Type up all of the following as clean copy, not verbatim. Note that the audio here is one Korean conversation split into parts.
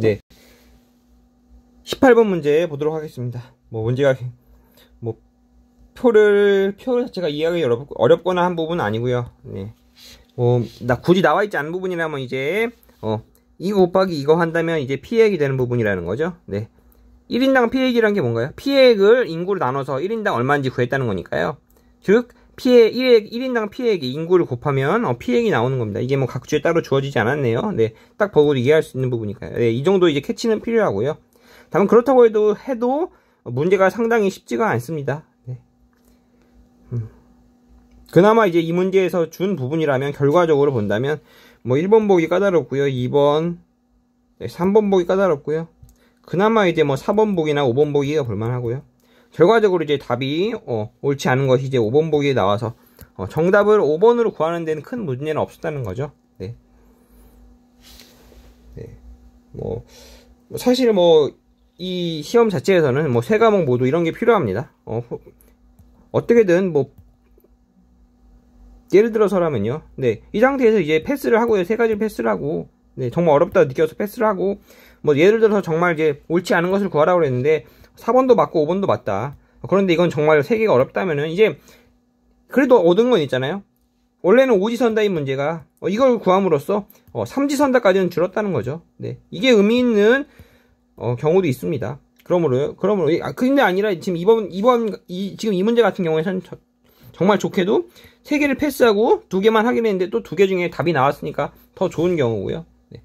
네. 18번 문제 보도록 하겠습니다. 뭐 문제가 뭐 표 자체가 이해하기 어렵거나 한 부분은 아니고요. 네. 굳이 나와 있지 않은 부분이라면 이제 이거 곱하기 이거 한다면 이제 피해액이 되는 부분이라는 거죠. 네. 1인당 피해액이란 게 뭔가요? 피해액을 인구로 나눠서 1인당 얼마인지 구했다는 거니까요. 즉 1인당 피해액이 인구를 곱하면 피해액이 나오는 겁니다. 이게 뭐 각 주에 따로 주어지지 않았네요. 네. 딱 보고 이해할 수 있는 부분이니까요. 네. 이 정도 이제 캐치는 필요하고요. 다만 그렇다고 해도 문제가 상당히 쉽지가 않습니다. 네. 그나마 이제 이 문제에서 준 부분이라면 결과적으로 본다면 뭐 1번 보기 까다롭고요. 2번, 3번 보기 까다롭고요. 그나마 이제 뭐 4번 보기나 5번 보기가 볼만하고요. 결과적으로 이제 답이 옳지 않은 것이 이제 5번 보기에 나와서 정답을 5번으로 구하는 데는 큰 문제는 없었다는 거죠. 네. 네. 사실 이 시험 자체에서는 세 과목 모두 이런 게 필요합니다. 어떻게든 예를 들어서라면요. 네. 이 상태에서 이제 패스를 하고요. 세 가지를 패스를 하고, 네. 정말 어렵다 느껴서 패스를 하고, 예를 들어서 정말 이제 옳지 않은 것을 구하라고 그랬는데, 4번도 맞고 5번도 맞다. 그런데 이건 정말 세 개가 어렵다면은, 이제, 그래도 얻은 건 있잖아요. 원래는 오지선다인 문제가, 이걸 구함으로써, 삼지선다까지는 줄었다는 거죠. 네. 이게 의미 있는, 경우도 있습니다. 그러므로, 근데 아니라 지금 지금 이 문제 같은 경우에는 정말 좋게도 3개를 패스하고 2개만 하긴 했는데 또 2개 중에 답이 나왔으니까 더 좋은 경우고요. 네.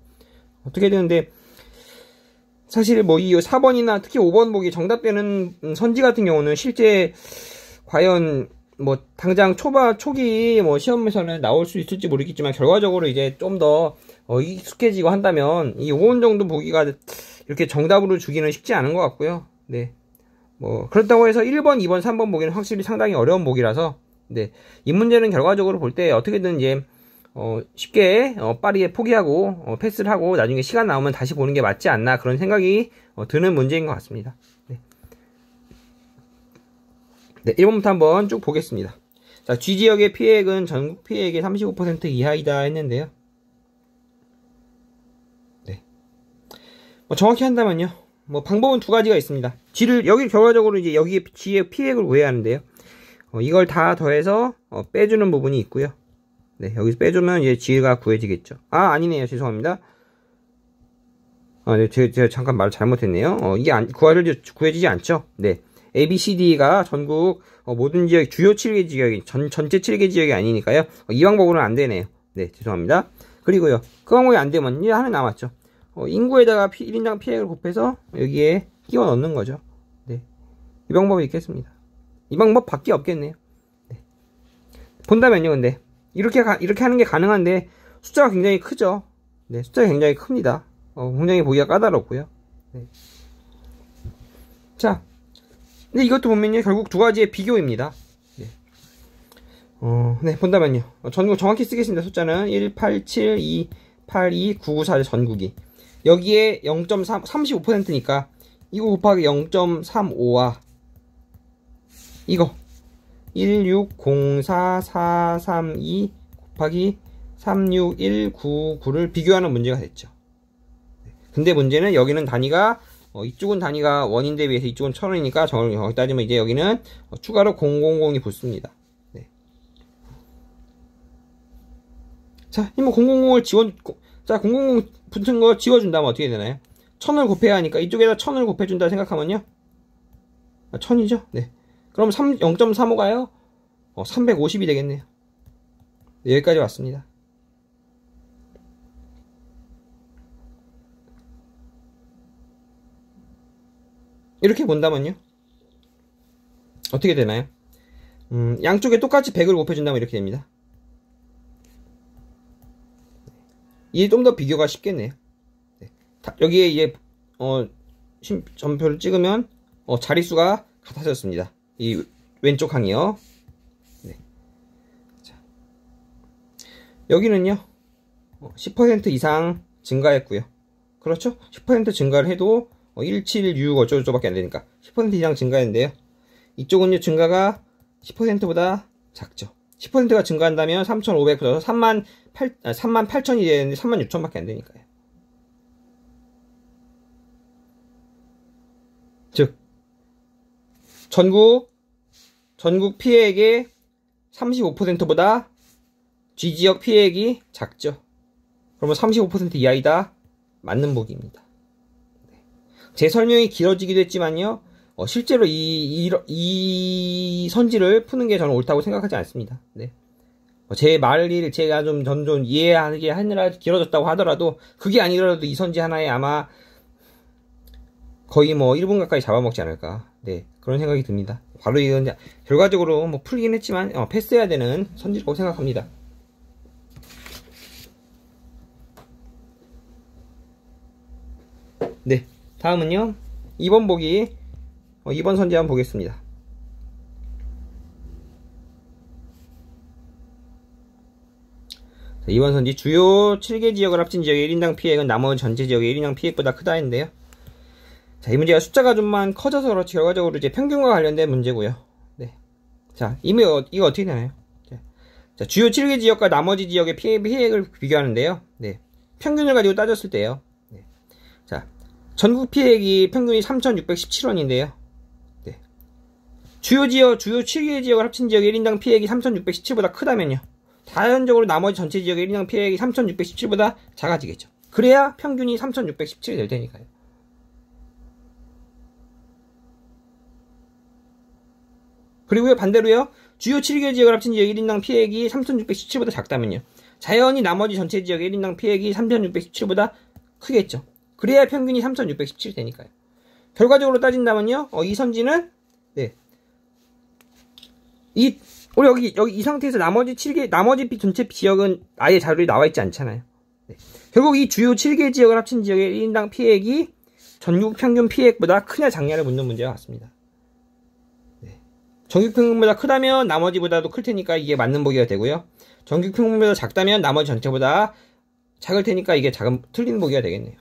어떻게 되는데, 사실 이 4번이나 특히 5번 보기 정답되는 선지 같은 경우는 실제 과연 당장 초기 시험에서는 나올 수 있을지 모르겠지만 결과적으로 이제 좀 더 익숙해지고 한다면 이 5번 정도 보기가 이렇게 정답으로 주기는 쉽지 않은 것 같고요. 네. 그렇다고 해서 1번, 2번, 3번 보기는 확실히 상당히 어려운 보기라서, 네. 이 문제는 결과적으로 볼 때 어떻게든 이제, 쉽게, 빠르게 포기하고, 패스를 하고, 나중에 시간 나오면 다시 보는 게 맞지 않나, 그런 생각이, 드는 문제인 것 같습니다. 네. 네, 1번부터 한번 쭉 보겠습니다. 자, G지역의 피해액은 전국 피해액의 35% 이하이다 했는데요. 네. 정확히 한다면요. 방법은 2가지가 있습니다. 여기 결과적으로 이제 여기에 G의 피해액을 구해야 하는데요. 이걸 다 더해서 빼주는 부분이 있고요. 네, 여기서 빼주면 이제 G가 구해지겠죠. 아니네요. 죄송합니다. 네, 제가 잠깐 말을 잘못했네요. 이게 구해지지 않죠. 네. A, B, C, D가 전국 모든 지역, 주요 7개 지역이, 전체 7개 지역이 아니니까요. 이 방법으로는 안 되네요. 네, 죄송합니다. 그리고요. 그 방법이 안 되면 이제 하나 남았죠. 인구에다가 1인당 피해액을 곱해서 여기에 끼워 넣는 거죠. 네. 이 방법이 있겠습니다. 이 방법 밖에 없겠네요. 네. 본다면요, 근데. 이렇게 하는 게 가능한데, 숫자가 굉장히 크죠. 네, 숫자가 굉장히 큽니다. 굉장히 보기가 까다롭고요. 네. 자. 근데 이것도 보면요, 결국 2가지의 비교입니다. 네. 네, 본다면요. 전국 정확히 쓰겠습니다. 숫자는 1, 8, 7, 2, 8, 2, 9, 9, 4 전국이. 여기에 0.3, 35%니까, 이거 곱하기 0.35와, 이거, 1604432 곱하기 36199를 비교하는 문제가 됐죠. 근데 문제는 여기는 단위가, 이쪽은 단위가 원인대 비해서 이쪽은 1000원이니까 정확히 따지면 이제 여기는 추가로 000이 붙습니다. 네. 자, 000을 자, 000 붙은 거 지워준다면 어떻게 되나요? 1000을 곱해야 하니까 이쪽에다 1000을 곱해준다 생각하면요. 1000이죠? 네. 그럼 0.35가요? 350이 되겠네요. 네, 여기까지 왔습니다. 이렇게 본다면요. 어떻게 되나요? 양쪽에 똑같이 100을 곱해준다면 이렇게 됩니다. 이게 좀 더 비교가 쉽겠네요. 네. 여기에 이제 점표를 찍으면 자릿수가 같아졌습니다. 이 왼쪽 항이요. 네. 자. 여기는요 10% 이상 증가했고요. 그렇죠? 10% 증가를 해도 1766 어쩌고저쩌고밖에 안 되니까 10% 이상 증가했는데요. 이쪽은요 증가가 10%보다 작죠. 10%가 증가한다면 3,500 플러스 38,000이 되는데 36,000밖에 안 되니까요. 전국 피해액의 35%보다 G지역 피해액이 작죠. 그러면 35% 이하이다. 맞는 보기입니다. 제 설명이 길어지기도 했지만요. 실제로 이 선지를 푸는 게 저는 옳다고 생각하지 않습니다. 네. 제 말을 제가 좀 이해하게 하느라 길어졌다고 하더라도 그게 아니더라도 이 선지 하나에 아마 거의 뭐 1분 가까이 잡아먹지 않을까. 네. 그런 생각이 듭니다. 바로 이건 결과적으로 뭐 풀리긴 했지만 패스해야 되는 선지라고 생각합니다. 네. 다음은요. 2번 보기 2번 선지 한번 보겠습니다. 자, 2번 선지 주요 7개 지역을 합친 지역의 1인당 피해액은 나머지 전체 지역의 1인당 피해액보다 크다 했는데요. 자, 이 문제가 숫자가 좀만 커져서 그렇지 결과적으로 이제 평균과 관련된 문제고요. 네. 자, 이거 어떻게 되나요? 자, 주요 7개 지역과 나머지 지역의 피해액을 비교하는데요. 네. 평균을 가지고 따졌을 때요. 네. 자, 전국 피해액이 평균이 3,617원인데요. 네. 주요 7개 지역을 합친 지역의 1인당 피해액이 3,617보다 크다면요. 자연적으로 나머지 전체 지역의 1인당 피해액이 3,617보다 작아지겠죠. 그래야 평균이 3,617이 될 테니까요. 그리고요, 반대로요, 주요 7개 지역을 합친 지역 1인당 피해액이 3,617보다 작다면요. 자연히 나머지 전체 지역의 1인당 피해액이 3,617보다 크겠죠. 그래야 평균이 3,617이 되니까요. 결과적으로 따진다면요, 이 선지는, 네. 여기 이 상태에서 나머지 전체 지역은 아예 자료에 나와 있지 않잖아요. 네. 결국 이 주요 7개 지역을 합친 지역의 1인당 피해액이 전국 평균 피해액보다 크냐 작냐를 묻는 문제가 같습니다. 네. 전국 평균보다 크다면 나머지보다도 클 테니까 이게 맞는 보기가 되고요. 전국 평균보다 작다면 나머지 전체보다 작을 테니까 이게 틀린 보기가 되겠네요.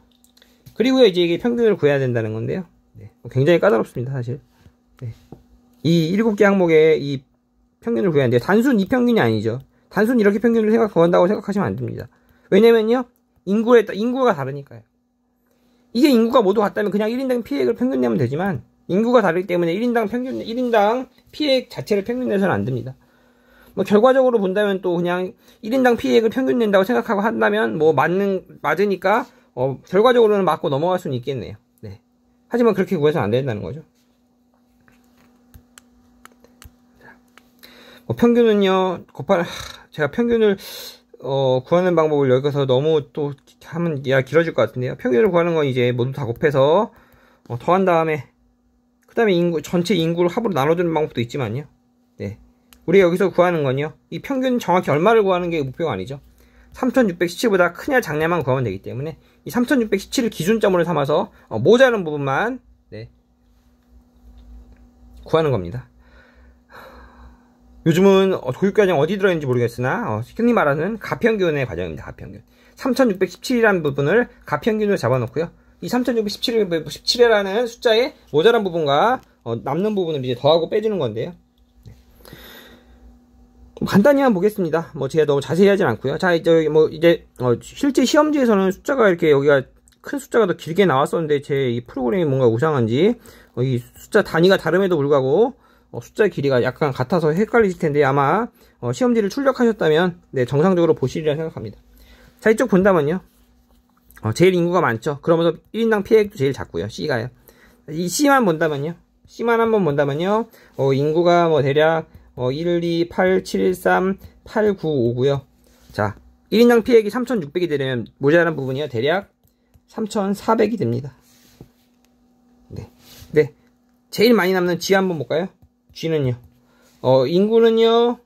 그리고요, 이제 이게 평균을 구해야 된다는 건데요. 네. 굉장히 까다롭습니다, 사실. 네. 이 7개 항목에 이 평균을 구해야 하는데, 단순 이 평균이 아니죠. 단순 이렇게 평균을 구한다고 생각하시면 안 됩니다. 왜냐면요, 인구가 다르니까요. 이게 인구가 모두 같다면 그냥 1인당 피해액을 평균 내면 되지만, 인구가 다르기 때문에 1인당 피해액 자체를 평균 내서는 안 됩니다. 뭐, 결과적으로 본다면 또 그냥 1인당 피해액을 평균 낸다고 생각하고 한다면, 뭐, 맞으니까, 결과적으로는 맞고 넘어갈 수는 있겠네요. 네. 하지만 그렇게 구해서는 안 된다는 거죠. 평균은요, 제가 평균을, 구하는 방법을 여기서 너무 또 하면 길어질 것 같은데요. 평균을 구하는 건 이제 모두 다 곱해서, 더한 다음에, 그 다음에 전체 인구를 합으로 나눠주는 방법도 있지만요. 네. 우리가 여기서 구하는 건요, 이 평균 정확히 얼마를 구하는 게 목표가 아니죠. 3,617보다 크냐 작냐만 구하면 되기 때문에, 이 3,617을 기준점으로 삼아서, 모자른 부분만, 네. 구하는 겁니다. 요즘은 교육과정 어디 들어있는지 모르겠으나 흔히 말하는 가평균의 과정입니다. 가평균. 3617이라는 부분을 가평균으로 잡아놓고요. 이 3617이라는 숫자의 모자란 부분과 남는 부분을 이제 더하고 빼주는 건데요. 간단히 한번 보겠습니다. 뭐 제가 너무 자세히 하진 않고요. 자, 실제 시험지에서는 숫자가 이렇게 여기가 큰 숫자가 더 길게 나왔었는데 제 이 프로그램이 뭔가 우상한지 이 숫자 단위가 다름에도 불구하고 숫자 길이가 약간 같아서 헷갈리실 텐데 아마 시험지를 출력하셨다면 네, 정상적으로 보시리라 생각합니다. 자, 이쪽 본다면요. 제일 인구가 많죠. 그러면서 1인당 피해액도 제일 작고요. C가요. 이 C만 본다면요. C만 한번 본다면요. 인구가 뭐 대략 1, 2, 8, 7, 3, 8, 9, 5고요. 자, 1인당 피해액이 3,600이 되려면 모자란 부분이요. 대략 3,400이 됩니다. 네. 네. 제일 많이 남는 G 한번 볼까요? G는요. 인구는요.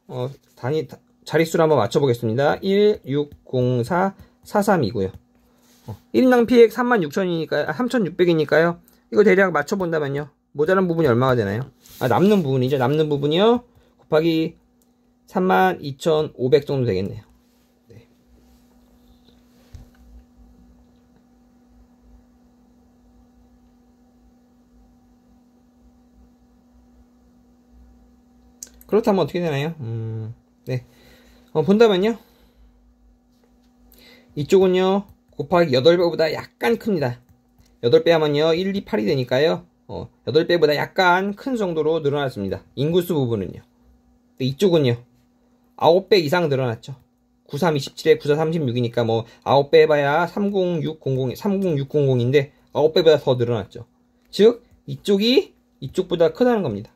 자릿수를 한번 맞춰보겠습니다. 1, 6, 0, 4, 4, 3이고요. 1인당 피해액 3,600이니까요. 이거 대략 맞춰본다면요. 모자란 부분이 얼마가 되나요? 남는 부분이죠. 남는 부분이요. 곱하기 32,500 정도 되겠네요. 네. 그렇다면 어떻게 되나요? 네. 본다면요. 이쪽은요. 곱하기 8배보다 약간 큽니다. 8배 하면요. 1, 2, 8이 되니까요. 8배보다 약간 큰 정도로 늘어났습니다. 인구수 부분은요. 이쪽은요. 9배 이상 늘어났죠. 9327에 9436이니까 뭐 9배 해봐야 30600인데 9배보다 더 늘어났죠. 즉 이쪽이 이쪽보다 크다는 겁니다.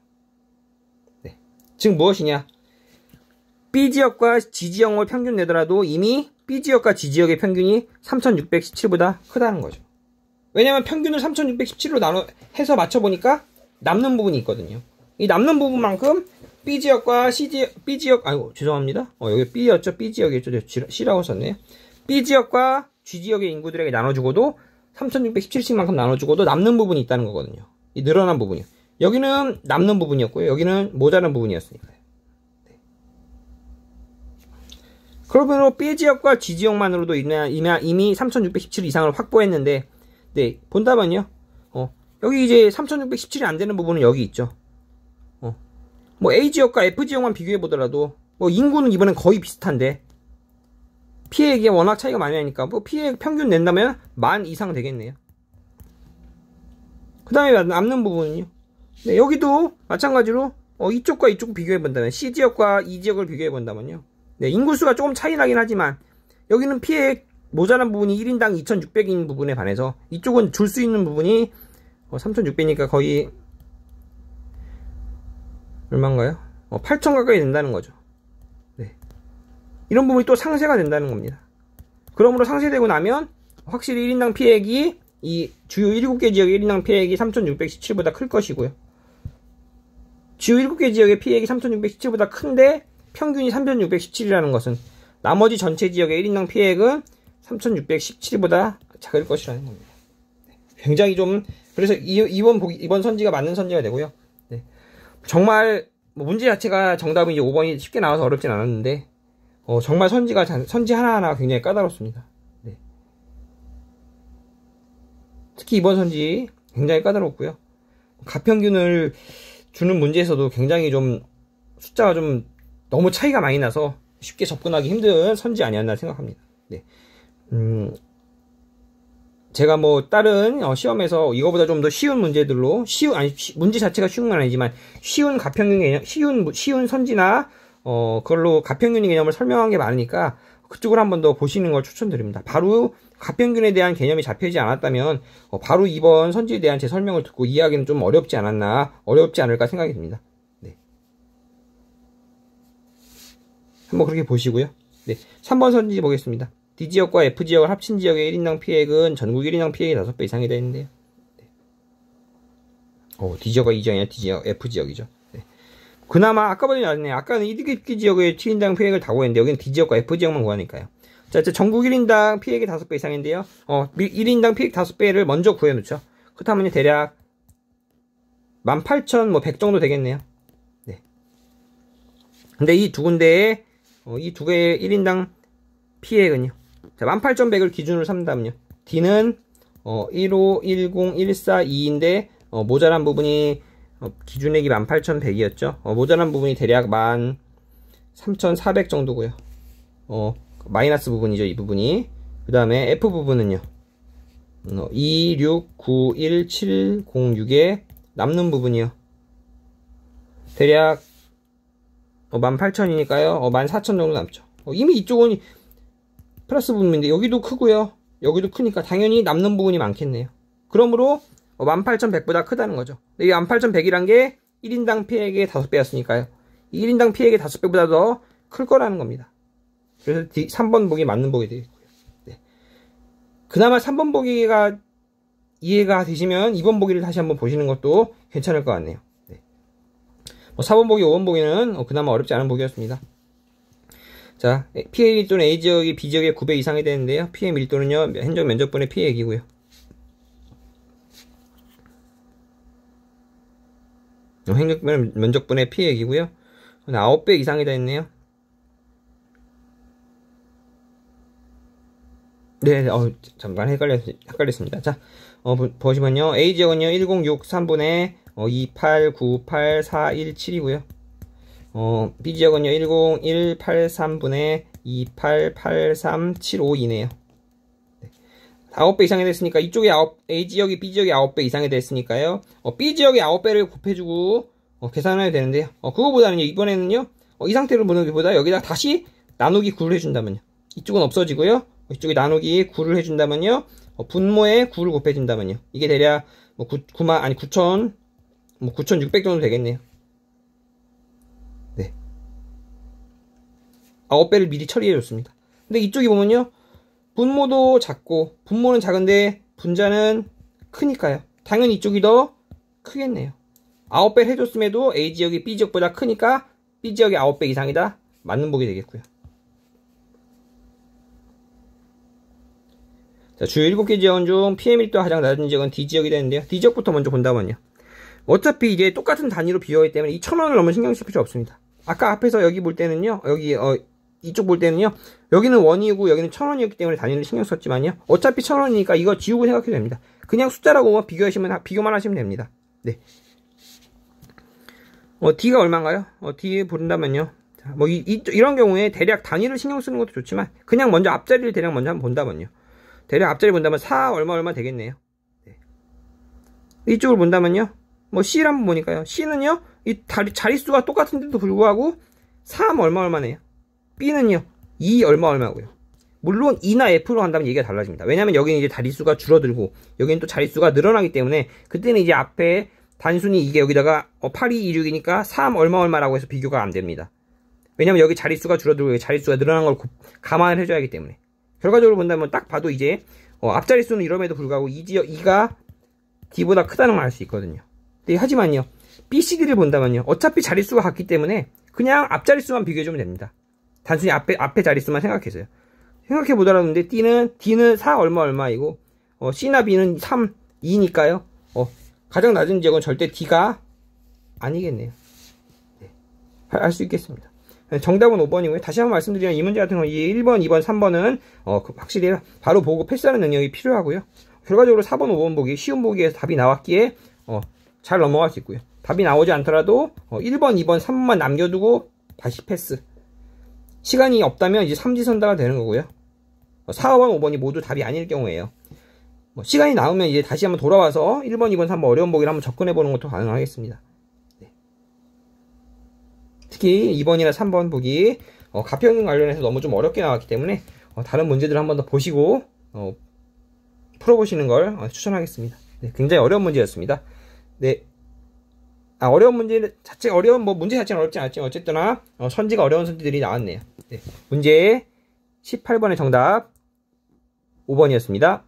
네. 즉 무엇이냐? B지역과 G지역을 평균 내더라도 이미 B지역과 G지역의 평균이 3617보다 크다는 거죠. 왜냐면 평균을 3617로 해서 맞춰보니까 남는 부분이 있거든요. 이 남는 부분만큼 B지역과 B지역, 아이고, 죄송합니다. 여기 B였죠? B지역이었죠? C라고 썼네요. B지역과 G지역의 인구들에게 나눠주고도 3617씩만큼 나눠주고도 남는 부분이 있다는 거거든요. 이 늘어난 부분이요. 여기는 남는 부분이었고요. 여기는 모자란 부분이었으니까요. 네. 그러므로 B지역과 G지역만으로도 이미 3617 이상을 확보했는데, 네, 본다면요. 여기 이제 3617이 안 되는 부분은 여기 있죠. 뭐 A지역과 F지역만 비교해 보더라도 뭐 인구는 이번엔 거의 비슷한데 피해액이 워낙 차이가 많이 나니까 뭐 피해액 평균 낸다면 10,000 이상 되겠네요. 그 다음에 남는 부분은요. 네, 여기도 마찬가지로 이쪽과 이쪽 비교해 본다면 C지역과 E지역을 비교해 본다면요. 네, 인구수가 조금 차이 나긴 하지만 여기는 피해액 모자란 부분이 1인당 2,600인 부분에 반해서 이쪽은 줄 수 있는 부분이 3,600이니까 거의 얼마인가요? 8,000 가까이 된다는 거죠. 네. 이런 부분이 또 상쇄가 된다는 겁니다. 그러므로 상쇄되고 나면 확실히 1인당 피해액이 이 주요 7개 지역의 1인당 피해액이 3,617보다 클 것이고요. 주요 7개 지역의 피해액이 3,617보다 큰데 평균이 3,617이라는 것은 나머지 전체 지역의 1인당 피해액은 3,617보다 작을 것이라는 겁니다. 네. 굉장히 좀 그래서 이번 선지가 맞는 선지가 되고요. 네. 정말 뭐 문제 자체가 정답은 이제 5번이 쉽게 나와서 어렵진 않았는데 정말 선지 하나하나가 굉장히 까다롭습니다. 네. 특히 이번 선지 굉장히 까다롭고요. 가평균을 주는 문제에서도 굉장히 좀 숫자가 좀 너무 차이가 많이 나서 쉽게 접근하기 힘든 선지 아니었나 생각합니다. 네. 제가 뭐 다른 시험에서 이거보다 좀 더 쉬운 문제들로 문제 자체가 쉬운 건 아니지만 쉬운 가평균 개념, 쉬운 선지나 그걸로 가평균 개념을 설명한 게 많으니까 그쪽을 한번 더 보시는 걸 추천드립니다. 바로 가평균에 대한 개념이 잡히지 않았다면 바로 이번 선지에 대한 제 설명을 듣고 이해하기는 좀 어렵지 않을까 생각이 듭니다. 네. 한번 그렇게 보시고요. 네. 3번 선지 보겠습니다. D지역과 F지역을 합친 지역의 1인당 피해액은 전국 1인당 피해액이 5배 이상이 되는데요. 네. D지역과 E지역이 아니라 D지역, F지역이죠. 네. 그나마 아까보다 낫네요. 아까는 1기 지역의 7인당 피해액을 다 구했는데 여기는 D지역과 F지역만 구하니까요. 자, 전국 1인당 피해액이 5배 이상인데요. 1인당 피해액 5배를 먼저 구해놓죠. 그렇다면 대략 18,100 정도 되겠네요. 네. 근데 이 두 군데에 이 두 개의 1인당 피해액은요. 자, 18,100을 기준으로 삼다면요. D는 15, 10, 14, 2인데 모자란 부분이 기준액이 18,100이었죠. 모자란 부분이 대략 13,400 정도고요. 마이너스 부분이죠, 이 부분이. 그 다음에 F 부분은요. 2, 6, 9, 1, 7, 0, 6에 남는 부분이요. 대략 18,000이니까요. 14,000 정도 남죠. 이미 이쪽은 플러스 부분인데 여기도 크고요. 여기도 크니까 당연히 남는 부분이 많겠네요. 그러므로 18,100보다 크다는 거죠. 이 18,100이란 게 1인당 피해액의 5배였으니까요. 1인당 피해액의 5배보다 더 클 거라는 겁니다. 그래서 3번 보기 맞는 보기 되겠고요. 네. 그나마 3번 보기가 이해가 되시면 2번 보기를 다시 한번 보시는 것도 괜찮을 것 같네요. 네. 4번 보기, 5번 보기는 그나마 어렵지 않은 보기였습니다. 자, 피해 밀도는 A지역이 B지역의 9배 이상이 되는데요. 피해 밀도는요, 행정 면적분의 피해액이고요. 행정 면적분의 피해액이고요. 9배 이상이 되었네요. 네, 잠깐 헷갈렸습니다. 자, 보시면요. A지역은요, 1063분의 2898417이고요. B지역은요, 10183분의 2883752네요. 네. 9배 이상이 됐으니까 이쪽에 A지역이 B지역이 9배 이상이 됐으니까요. B지역이 9배를 곱해주고 계산해야 되는데요. 그거보다는요, 이번에는요, 이 상태로 보는 것보다 여기다 다시 나누기 9를 해준다면요. 이쪽은 없어지고요. 이쪽에 나누기 9를 해준다면요. 분모에 9를 곱해준다면요. 이게 대략 9,600 정도 되겠네요. 네. 9배를 미리 처리해줬습니다. 근데 이쪽이 보면요. 분모도 작고, 분모는 작은데, 분자는 크니까요. 당연히 이쪽이 더 크겠네요. 9배를 해줬음에도 A지역이 B지역보다 크니까 B지역이 9배 이상이다. 맞는 보기 되겠고요. 자, 주요 7개 지역은 중 PM밀도가 가장 낮은 지역은 D지역이 되는데요. D지역부터 먼저 본다면요. 어차피 이제 똑같은 단위로 비교하기 때문에 이 1000원을 너무 신경 쓸 필요 없습니다. 아까 앞에서 여기 볼 때는요. 이쪽 볼 때는요. 여기는 원이고 여기는 1000원이었기 때문에 단위를 신경 썼지만요. 어차피 1000원이니까 이거 지우고 생각해도 됩니다. 그냥 숫자라고 비교만 하시면 됩니다. 네. D가 얼마인가요? D 본다면요. 자, 이런 경우에 대략 단위를 신경 쓰는 것도 좋지만 그냥 먼저 앞자리를 대략 먼저 한번 본다면요. 대략 앞자리 본다면 4 얼마 되겠네요. 네. 이쪽을 본다면요. C를 한번 보니까요. C는요. 이 자릿수가 똑같은데도 불구하고 3 얼마네요. B는요. 2 얼마고요. 물론 E나 F로 한다면 얘기가 달라집니다. 왜냐면 여기는 이제 자릿수가 줄어들고 여기는 또 자릿수가 늘어나기 때문에 그때는 이제 앞에 단순히 이게 여기다가 8226이니까 3 얼마라고 해서 비교가 안 됩니다. 왜냐면 여기 자릿수가 줄어들고 여기 자릿수가 늘어난 걸 감안을 해줘야 하기 때문에. 결과적으로 본다면 딱 봐도 이제 앞자릿수는 이럼에도 불구하고 E가 D보다 크다는 걸 알 수 있거든요. 근데 하지만요. B, C, D를 본다면요. 어차피 자릿수가 같기 때문에 그냥 앞자릿수만 비교해주면 됩니다. 단순히 앞에 자릿수만 생각해서요. 생각해보더라도 D는 4 얼마이고 C나 B는 3, 2니까요. 가장 낮은 지역은 절대 D가 아니겠네요. 네. 할 수 있겠습니다. 정답은 5번이고요. 다시 한번 말씀드리면 이 문제 같은 경우 1번, 2번, 3번은 확실히 바로 보고 패스하는 능력이 필요하고요. 결과적으로 4번, 5번 보기, 쉬운 보기에서 답이 나왔기에 잘 넘어갈 수 있고요. 답이 나오지 않더라도 1번, 2번, 3번만 남겨두고 다시 패스. 시간이 없다면 이제 삼지선다가 되는 거고요. 4번, 5번이 모두 답이 아닐 경우에요. 시간이 나오면 이제 다시 한번 돌아와서 1번, 2번, 3번 어려운 보기를 한번 접근해보는 것도 가능하겠습니다. 네. 특히 2번이나 3번 보기 가평균 관련해서 너무 좀 어렵게 나왔기 때문에 다른 문제들을 한번 더 보시고 풀어보시는 걸 추천하겠습니다. 네, 굉장히 어려운 문제였습니다. 네. 어려운 문제 자체 문제 자체는 어렵지 않았지만 어쨌거나 선지가 어려운 선지들이 나왔네요. 네. 문제 18번의 정답 5번이었습니다.